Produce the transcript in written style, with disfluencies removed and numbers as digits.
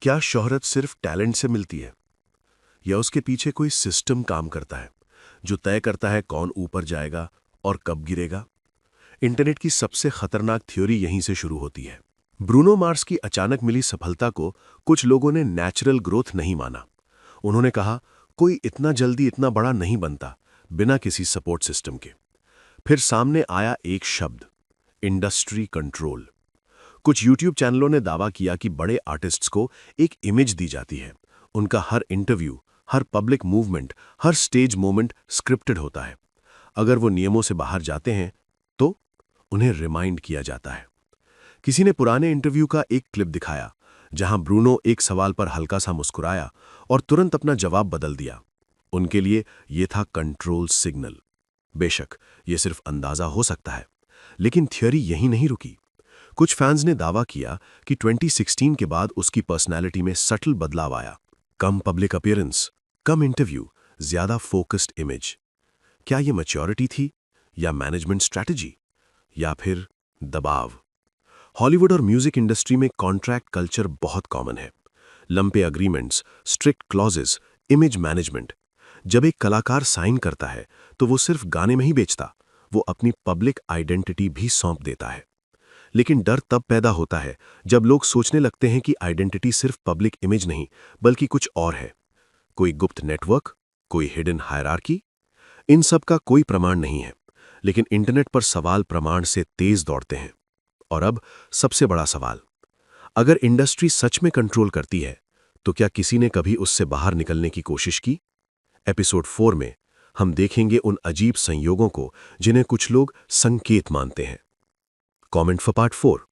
क्या शोहरत सिर्फ टैलेंट से मिलती है या उसके पीछे कोई सिस्टम काम करता है जो तय करता है कौन ऊपर जाएगा और कब गिरेगा? इंटरनेट की सबसे खतरनाक थ्योरी यहीं से शुरू होती है। ब्रूनो मार्स की अचानक मिली सफलता को कुछ लोगों ने नेचुरल ग्रोथ नहीं माना। उन्होंने कहा, कोई इतना जल्दी इतना बड़ा नहीं बनता बिना किसी सपोर्ट सिस्टम के। फिर सामने आया एक शब्द, इंडस्ट्री कंट्रोल। कुछ यूट्यूब चैनलों ने दावा किया कि बड़े आर्टिस्ट्स को एक इमेज दी जाती है। उनका हर इंटरव्यू, हर पब्लिक मूवमेंट, हर स्टेज मोमेंट स्क्रिप्टेड होता है। अगर वो नियमों से बाहर जाते हैं तो उन्हें रिमाइंड किया जाता है। किसी ने पुराने इंटरव्यू का एक क्लिप दिखाया जहां ब्रूनो एक सवाल पर हल्का सा मुस्कुराया और तुरंत अपना जवाब बदल दिया। उनके लिए यह था कंट्रोल सिग्नल। बेशक यह सिर्फ अंदाजा हो सकता है, लेकिन थ्योरी यहीं नहीं रुकी। कुछ फैंस ने दावा किया कि 2016 के बाद उसकी पर्सनैलिटी में सटल बदलाव आया। कम पब्लिक अपीयरेंस, कम इंटरव्यू, ज्यादा फोकस्ड इमेज। क्या ये मैच्योरिटी थी या मैनेजमेंट स्ट्रैटेजी या फिर दबाव? हॉलीवुड और म्यूजिक इंडस्ट्री में कॉन्ट्रैक्ट कल्चर बहुत कॉमन है। लंबे agreements, strict clauses, image management. जब एक कलाकार साइन करता है तो वो सिर्फ गाने में ही बेचता, वो अपनी पब्लिक आइडेंटिटी भी सौंप देता है। लेकिन डर तब पैदा होता है जब लोग सोचने लगते हैं कि आइडेंटिटी सिर्फ पब्लिक इमेज नहीं बल्कि कुछ और है। कोई गुप्त नेटवर्क, कोई हिडन हायरार्की। इन सब का कोई प्रमाण नहीं है, लेकिन इंटरनेट पर सवाल प्रमाण से तेज दौड़ते हैं। और अब सबसे बड़ा सवाल, अगर इंडस्ट्री सच में कंट्रोल करती है तो क्या किसी ने कभी उससे बाहर निकलने की कोशिश की? एपिसोड 4 में हम देखेंगे उन अजीब संयोगों को जिन्हें कुछ लोग संकेत मानते हैं। Comment for part 4।